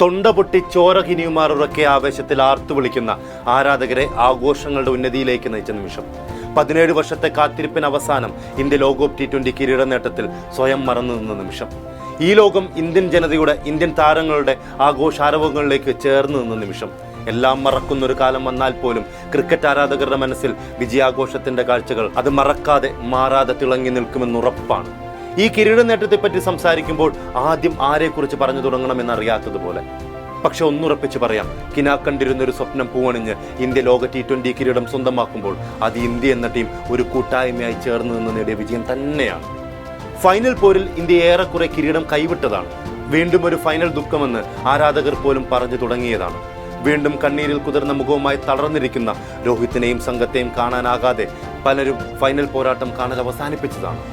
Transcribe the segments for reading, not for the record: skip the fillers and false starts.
തൊണ്ട പൊട്ടി ചോര കിനിയുമാറുറക്കെ ആവേശത്തിൽ ആർത്തു വിളിക്കുന്ന ആരാധകരെ ആഘോഷങ്ങളുടെ ഉന്നതിയിലേക്ക് നയിച്ച നിമിഷം. 17 വർഷത്തെ കാത്തിരിപ്പിന് അവസാനം ഇന്ത്യ ലോകകപ്പ് T20 കിരീട നേട്ടത്തിൽ സ്വയം മറന്നു നിന്ന നിമിഷം. ഈ ലോകം ഇന്ത്യൻ ജനതയുടെ, ഇന്ത്യൻ താരങ്ങളുടെ ആഘോഷാരവങ്ങളിലേക്ക് ചേർന്ന് നിന്ന നിമിഷം. എല്ലാം മറക്കുന്നൊരു കാലം വന്നാൽ പോലും ക്രിക്കറ്റ് ആരാധകരുടെ മനസ്സിൽ വിജയാഘോഷത്തിന്റെ കാഴ്ചകൾ അത് മറക്കാതെ മാറാതെ തിളങ്ങി നിൽക്കുമെന്നുറപ്പാണ്. ഈ കിരീട നേട്ടത്തെപ്പറ്റി സംസാരിക്കുമ്പോൾ ആദ്യം ആരെക്കുറിച്ച് പറഞ്ഞു തുടങ്ങണമെന്നറിയാത്തതുപോലെ. പക്ഷെ ഒന്നുറപ്പിച്ച് പറയാം, കിനാക്കണ്ടിരുന്നൊരു സ്വപ്നം പൂവണിഞ്ഞ് ഇന്ത്യ ലോക T20 കിരീടം സ്വന്തമാക്കുമ്പോൾ അത് ഇന്ത്യ എന്ന ടീം ഒരു കൂട്ടായ്മയായി ചേർന്ന് നിന്ന് നേടിയ വിജയം തന്നെയാണ്. ഫൈനൽ പോരിൽ ഇന്ത്യ ഏറെക്കുറെ കിരീടം കൈവിട്ടതാണ്. വീണ്ടും ഒരു ഫൈനൽ ദുഃഖമെന്ന് ആരാധകർ പോലും പറഞ്ഞു തുടങ്ങിയതാണ്. വീണ്ടും കണ്ണീരിൽ കുതിർന്ന മുഖവുമായി തളർന്നിരിക്കുന്ന രോഹിത്തിനെയും സംഘത്തെയും കാണാനാകാതെ പലരും ഫൈനൽ പോരാട്ടം കാണൽ അവസാനിപ്പിച്ചതാണ്.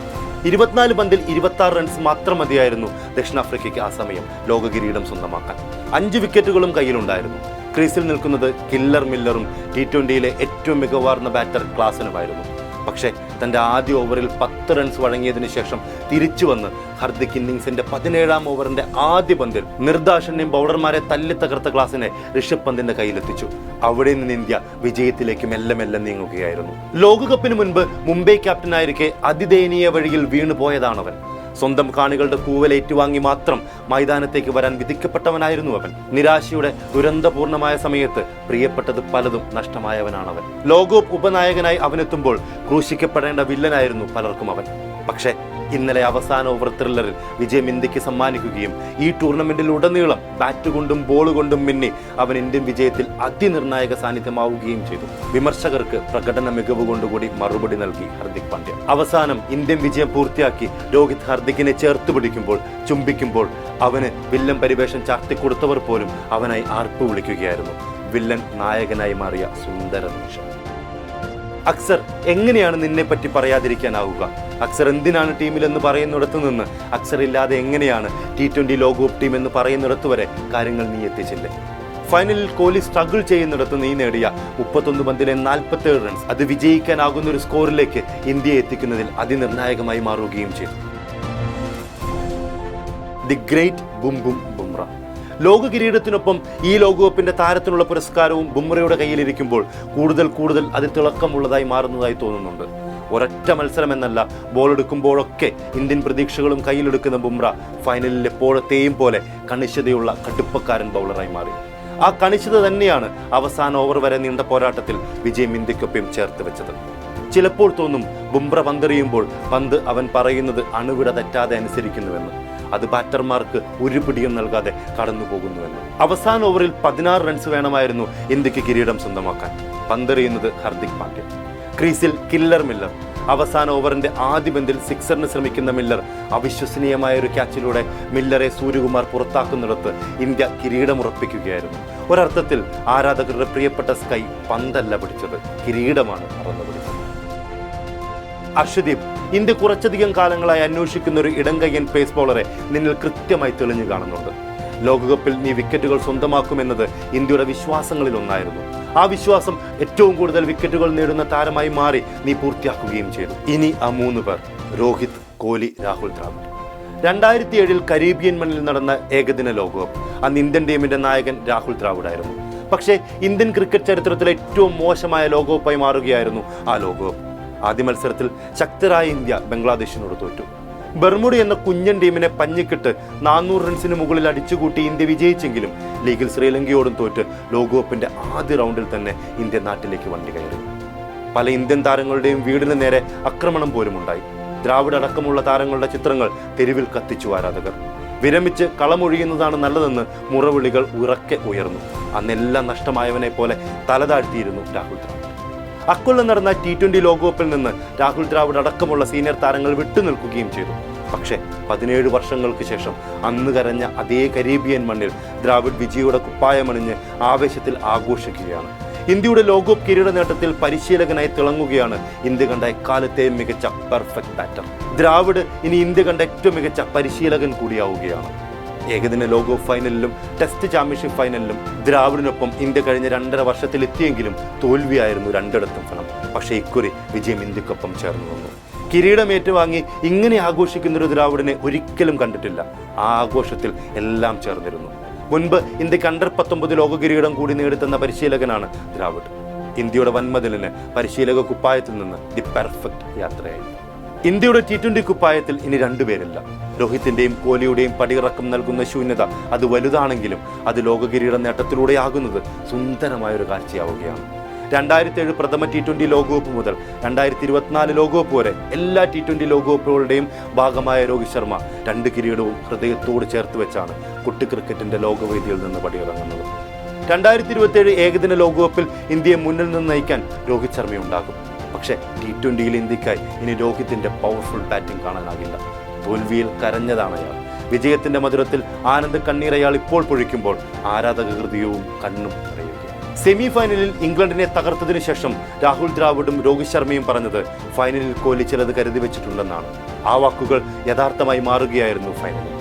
24 പന്തിൽ 26 റൺസ് മാത്രം മതിയായിരുന്നു ദക്ഷിണാഫ്രിക്കയ്ക്ക് ആ സമയം ലോക കിരീടം സ്വന്തമാക്കാൻ. 5 വിക്കറ്റുകളും കയ്യിലുണ്ടായിരുന്നു. ക്രീസിൽ നിൽക്കുന്നത് കില്ലർ മില്ലറും T20യിലെ ഏറ്റവും മികവാർന്ന ബാറ്റർ ക്ലാസനുമായിരുന്നു. പക്ഷേ തന്റെ ആദ്യ ഓവറിൽ 10 റൺസ് വഴങ്ങിയതിനു ശേഷം തിരിച്ചു വന്ന് ഹർദിക് ഇന്നിംഗ്സിന്റെ 17ാം ഓവറിന്റെ ആദ്യ പന്തിൽ നിർദാക്ഷിണ്യം ബൗളർമാരെ തല്ലി തകർത്ത ക്ലാസിനെ ഋഷഭ് പന്തിന്റെ കയ്യിലെത്തിച്ചു. അവിടെ നിന്ന് ഇന്ത്യ വിജയത്തിലേക്ക് മെല്ലെ മെല്ലെ നീങ്ങുകയായിരുന്നു. ലോകകപ്പിന് മുൻപ് മുംബൈ ക്യാപ്റ്റനായിരിക്കെ അതിദയനീയ വഴിയിൽ വീണു പോയതാണവൻ. സ്വന്തം കാണികളുടെ കൂവൽ ഏറ്റുവാങ്ങി മാത്രം മൈതാനത്തേക്ക് വരാൻ വിധിക്കപ്പെട്ടവനായിരുന്നു അവൻ. നിരാശയുടെ ദുരന്തപൂർണമായ സമയത്ത് പ്രിയപ്പെട്ടത് പലതും നഷ്ടമായവനാണവൻ. ലോകകപ്പ് ഉപനായകനായി അവനെത്തുമ്പോൾ ക്രൂശിക്കപ്പെടേണ്ട വില്ലനായിരുന്നു പലർക്കും അവൻ. പക്ഷേ ഇന്നലെ അവസാന ഓവർ ത്രില്ലറിൽ വിജയം ഇന്ത്യക്ക് സമ്മാനിക്കുകയും ഈ ടൂർണമെന്റിൽ ഉടനീളം ബാറ്റ് കൊണ്ടും ബോൾ കൊണ്ടും മിന്നി അവൻ ഇന്ത്യൻ വിജയത്തിൽ അതിനിർണായക സാന്നിധ്യമാവുകയും ചെയ്തു. വിമർശകർക്ക് പ്രകടന മികവ് കൊണ്ടുകൂടി മറുപടി നൽകി ഹർദിക് പാണ്ഡ്യ. അവസാനം ഇന്ത്യൻ വിജയം പൂർത്തിയാക്കി രോഹിത് ഹർദിക്കിനെ ചേർത്ത് പിടിക്കുമ്പോൾ, ചുംബിക്കുമ്പോൾ അവന് വില്ലൻ പരിവേഷം ചാർത്തിക്കൊടുത്തവർ പോലും അവനായി ആർപ്പ് വിളിക്കുകയായിരുന്നു. വില്ലൻ നായകനായി മാറിയ സുന്ദര നിമിഷം. അക്സർ, എങ്ങനെയാണ് നിന്നെ പറ്റി പറയാതിരിക്കാനാവുക? അക്സർ എന്തിനാണ് ടീമിലെന്ന് പറയുന്നിടത്തു നിന്ന് അക്സർ ഇല്ലാതെ എങ്ങനെയാണ് T20 ലോകകപ്പ് ടീം എന്ന് പറയുന്നിടത്തു വരെ കാര്യങ്ങൾ നീ എത്തിച്ചില്ലേ? ഫൈനലിൽ കോഹ്ലി സ്ട്രഗിൾ ചെയ്യുന്നിടത്ത് നീ നേടിയ 31 പന്തിലെ 47 റൺസ് അത് വിജയിക്കാനാകുന്ന ഒരു സ്കോറിലേക്ക് ഇന്ത്യയെ എത്തിക്കുന്നതിൽ അതിനിർണായകമായി മാറുകയും ചെയ്തു. The great boom boom Bumrah. ലോക കിരീടത്തിനൊപ്പം ഈ ലോകകപ്പിന്റെ താരത്തിനുള്ള പുരസ്കാരവും ബുംറയുടെ കയ്യിലിരിക്കുമ്പോൾ കൂടുതൽ അത് തിളക്കമുള്ളതായി മാറുന്നതായി തോന്നുന്നുണ്ട്. ഒരൊറ്റ മത്സരം എന്നല്ല, ബോൾ എടുക്കുമ്പോഴൊക്കെ ഇന്ത്യൻ പ്രതീക്ഷകളും കയ്യിലെടുക്കുന്ന ബുംറ ഫൈനലിൽ എപ്പോഴത്തെയും പോലെ കണിശതയുള്ള കടുപ്പക്കാരൻ ബൗളറായി മാറി. ആ കണിശത തന്നെയാണ് അവസാന ഓവർ വരെ നീണ്ട പോരാട്ടത്തിൽ വിജയം ഇന്ത്യക്കൊപ്പം ചേർത്ത് വെച്ചത്. ചിലപ്പോൾ തോന്നും ബുംറ പന്തെറിയുമ്പോൾ പന്ത് അവൻ പറയുന്നത് അണുവിട തെറ്റാതെ അനുസരിക്കുന്നുവെന്ന്. അത് ബാറ്റർമാർക്ക് ഒരു പിടിയും നൽകാതെ കടന്നു പോകുന്നുവെന്ന്. അവസാന ഓവറിൽ 16 റൺസ് വേണമായിരുന്നു ഇന്ത്യക്ക് കിരീടം സ്വന്തമാക്കാൻ. പന്തെറിയുന്നത് ഹർദിക് പാണ്ഡ്യ. ക്രീസിൽ കില്ലർ മില്ലർ. അവസാന ഓവറിന്റെ ആദ്യ പന്തിൽ സിക്സറിന് ശ്രമിക്കുന്ന മില്ലർ അവിശ്വസനീയമായ ഒരു ക്യാച്ചിലൂടെ മില്ലറെ സൂര്യകുമാർ പുറത്താക്കുന്നിടത്ത് ഇന്ത്യ കിരീടമുറപ്പിക്കുകയായിരുന്നു. ഒരർത്ഥത്തിൽ ആരാധകരുടെ പ്രിയപ്പെട്ട സ്കൈ പന്തല്ല പിടിച്ചത്, കിരീടമാണ് പറന്നു പിടിച്ചത്. അർഷദീപ്, ഇന്ത്യ കുറച്ചധികം കാലങ്ങളായി അന്വേഷിക്കുന്ന ഒരു ഇടംകയ്യൻ പേസ് ബോളറെ നിന്നിൽ കൃത്യമായി തെളിഞ്ഞു കാണുന്നുണ്ട്. ലോകകപ്പിൽ നീ വിക്കറ്റുകൾ സ്വന്തമാക്കുമെന്നത് ഇന്ത്യയുടെ വിശ്വാസങ്ങളിൽ ഒന്നായിരുന്നു. ആ വിശ്വാസം ഏറ്റവും കൂടുതൽ വിക്കറ്റുകൾ നേടുന്ന താരമായി മാറി നീ പൂർത്തിയാക്കുകയും ചെയ്തു. ഇനി ആ 3 പേർ: രോഹിത്, കോഹ്ലി, രാഹുൽ ദ്രാവിഡ്. 2007 കരീബിയൻ മണ്ണിൽ നടന്ന ഏകദിന ലോകകപ്പ്. അന്ന് ഇന്ത്യൻ ടീമിന്റെ നായകൻ രാഹുൽ ദ്രാവിഡ് ആയിരുന്നു. പക്ഷേ ഇന്ത്യൻ ക്രിക്കറ്റ് ചരിത്രത്തിലെ ഏറ്റവും മോശമായ ലോകകപ്പായി മാറുകയായിരുന്നു ആ ലോകകപ്പ്. ആദ്യ മത്സരത്തിൽ ശക്തരായ ഇന്ത്യ ബംഗ്ലാദേശിനോട് തോറ്റു. ബർമുഡി എന്ന കുഞ്ഞൻ ടീമിനെ പഞ്ഞിക്കിട്ട് 400 റൺസിന് മുകളിൽ അടിച്ചുകൂട്ടി ഇന്ത്യ വിജയിച്ചെങ്കിലും ലീഗിൽ ശ്രീലങ്കയോടും തോറ്റ് ലോകകപ്പിന്റെ ആദ്യ റൗണ്ടിൽ തന്നെ ഇന്ത്യ നാട്ടിലേക്ക് വണ്ടി കയറി. പല ഇന്ത്യൻ താരങ്ങളുടെയും വീടിന് നേരെ ആക്രമണം പോലും ഉണ്ടായി. ദ്രാവിഡ് അടക്കമുള്ള താരങ്ങളുടെ ചിത്രങ്ങൾ തെരുവിൽ കത്തിച്ചു ആരാധകർ. വിരമിച്ച് കളമൊഴിയുന്നതാണ് നല്ലതെന്ന് മുറവിളികൾ ഉറക്കെ ഉയർന്നു. അന്നെല്ലാം നഷ്ടമായവനെ പോലെ തലതാഴ്ത്തിയിരുന്നു രാഹുൽ ദ്രാവിഡ്. അക്കൊല്ലം നടന്ന T20 ലോകകപ്പിൽ നിന്ന് രാഹുൽ ദ്രാവിഡ് അടക്കമുള്ള സീനിയർ താരങ്ങൾ വിട്ടുനിൽക്കുകയും ചെയ്തു. പക്ഷേ 17 വർഷങ്ങൾക്ക് ശേഷം അന്ന് കരഞ്ഞ അതേ കരീബിയൻ മണ്ണിൽ ദ്രാവിഡ് വിജയുടെ കുപ്പായമണിഞ്ഞ് ആവേശത്തിൽ ആഘോഷിക്കുകയാണ്. ഇന്ത്യയുടെ ലോകകപ്പ് കിരീട നേട്ടത്തിൽ പരിശീലകനായി തിളങ്ങുകയാണ് ഇന്ത്യ കണ്ട എക്കാലത്തെയും മികച്ച പെർഫെക്റ്റ് ബാറ്റർ. ദ്രാവിഡ് ഇനി ഇന്ത്യ കണ്ട ഏറ്റവും മികച്ച പരിശീലകൻ കൂടിയാവുകയാണ്. ഏകദിന ലോകകപ്പ് ഫൈനലിലും ടെസ്റ്റ് ചാമ്പ്യൻഷിപ്പ് ഫൈനലിലും ദ്രാവിഡിനൊപ്പം ഇന്ത്യ കഴിഞ്ഞ 2.5 വർഷത്തിലെത്തിയെങ്കിലും തോൽവിയായിരുന്നു രണ്ടിടത്തും ഫലം. പക്ഷേ ഇക്കുറി വിജയം ഇന്ത്യക്കൊപ്പം ചേർന്നു വന്നു. കിരീടം ഏറ്റുവാങ്ങി ഇങ്ങനെ ആഘോഷിക്കുന്നൊരു ദ്രാവിഡിനെ ഒരിക്കലും കണ്ടിട്ടില്ല. ആ ആഘോഷത്തിൽ എല്ലാം ചേർന്നിരുന്നു. മുൻപ് ഇന്ത്യക്ക് അണ്ടർ-19 ലോക കിരീടം കൂടി നേടിത്തന്ന പരിശീലകനാണ് ദ്രാവിഡ്. ഇന്ത്യയുടെ വൻമതിലിന് പരിശീലക കുപ്പായത്തിൽ നിന്ന് ദി പെർഫെക്റ്റ് യാത്രയായി. ഇന്ത്യയുടെ T20 കുപ്പായത്തിൽ ഇനി രണ്ടുപേരില്ല. രോഹിത്തിന്റെയും കോഹ്ലിയുടെയും പടിയിറക്കം നൽകുന്ന ശൂന്യത അത് വലുതാണെങ്കിലും അത് ലോക കിരീട നേട്ടത്തിലൂടെയാകുന്നത് സുന്ദരമായൊരു കാഴ്ചയാവുകയാണ്. 2007 പ്രഥമ T20 ലോകകപ്പ് മുതൽ 2024 ലോകകപ്പ് വരെ എല്ലാ T20 ലോകകപ്പുകളുടെയും ഭാഗമായ രോഹിത് ശർമ്മ 2 കിരീടവും ഹൃദയത്തോട് ചേർത്ത് വെച്ചാണ് കുട്ടി ക്രിക്കറ്റിന്റെ ലോകവേദിയിൽ നിന്ന് പടിയിറങ്ങുന്നത്. 2027 ഏകദിന ലോകകപ്പിൽ ഇന്ത്യയെ മുന്നിൽ നിന്ന് നയിക്കാൻ രോഹിത് ശർമ്മയുണ്ടാകും. പക്ഷേ T20യിൽ ഇന്ത്യക്കായി ഇനി രോഹിത്തിന്റെ പവർഫുൾ ബാറ്റിംഗ് കാണാനാകില്ല. തോൽവിയിൽ കരഞ്ഞതാണ് അയാൾ. വിജയത്തിന്റെ മധുരത്തിൽ ആനന്ദ കണ്ണീർ അയാൾ ഇപ്പോൾ പൊഴിക്കുമ്പോൾ ആരാധക ഹൃദയവും കണ്ണും നിറയുകയാണ്. സെമി ഫൈനലിൽ ഇംഗ്ലണ്ടിനെ തകർത്തതിനു ശേഷം രാഹുൽ ദ്രാവിഡും രോഹിത് ശർമ്മയും പറഞ്ഞത് ഫൈനലിൽ കോഹ്ലി ചിലത് കരുതി വെച്ചിട്ടുണ്ടെന്നാണ്. ആ വാക്കുകൾ യഥാർത്ഥമായി മാറുകയായിരുന്നു ഫൈനലിൽ.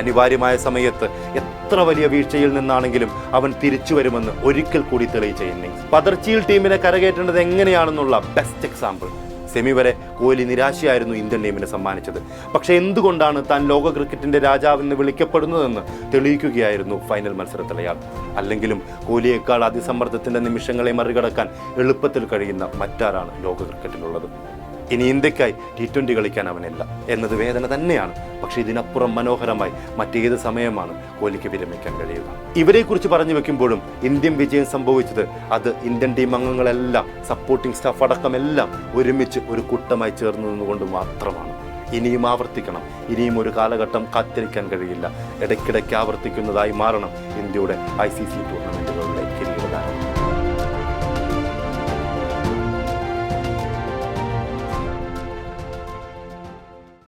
അനിവാര്യമായ സമയത്ത് എത്ര വലിയ വീഴ്ചയിൽ നിന്നാണെങ്കിലും അവൻ തിരിച്ചു വരുമെന്ന് ഒരിക്കൽ കൂടി തെളിയിച്ച ഇന്നിംഗ്സ്. പതർച്ചിയിൽ ടീമിനെ കരകയറ്റേണ്ടത് എങ്ങനെയാണെന്നുള്ള ബെസ്റ്റ് എക്സാമ്പിൾ. സെമി വരെ കോഹ്ലി നിരാശയായിരുന്നു ഇന്ത്യൻ ടീമിനെ സമ്മാനിച്ചത്. പക്ഷേ എന്തുകൊണ്ടാണ് താൻ ലോക ക്രിക്കറ്റിന്റെ രാജാവെന്ന് വിളിക്കപ്പെടുന്നതെന്ന് തെളിയിക്കുകയായിരുന്നു ഫൈനൽ മത്സരത്തിൽ അയാൾ. അല്ലെങ്കിലും കോഹ്ലിയേക്കാൾ അതിസമ്മർദ്ദത്തിന്റെ നിമിഷങ്ങളെ മറികടക്കാൻ എളുപ്പത്തിൽ കഴിയുന്ന മറ്റാരാണ് ലോക ക്രിക്കറ്റിലുള്ളത്? ഇനി ഇന്ത്യക്കായി T20 കളിക്കാൻ അവനില്ല എന്നത് വേദന തന്നെയാണ്. പക്ഷെ ഇതിനപ്പുറം മനോഹരമായി മറ്റേത് സമയമാണ് കോഹ്ലിക്ക് വിരമിക്കാൻ കഴിയുക? ഇവരെക്കുറിച്ച് പറഞ്ഞു വെക്കുമ്പോഴും ഇന്ത്യൻ വിജയം സംഭവിച്ചത് അത് ഇന്ത്യൻ ടീം അംഗങ്ങളെല്ലാം സപ്പോർട്ടിംഗ് സ്റ്റാഫ് അടക്കമെല്ലാം ഒരുമിച്ച് ഒരു കൂട്ടമായി ചേർന്ന് നിന്നുകൊണ്ട് മാത്രമാണ്. ഇനിയും ആവർത്തിക്കണം. ഇനിയും ഒരു കാലഘട്ടം കാത്തിരിക്കാൻ കഴിയില്ല. ഇടയ്ക്കിടയ്ക്ക് ആവർത്തിക്കുന്നതായി മാറണം ഇന്ത്യയുടെ ICC ടൂർണമെന്റുകളിലെ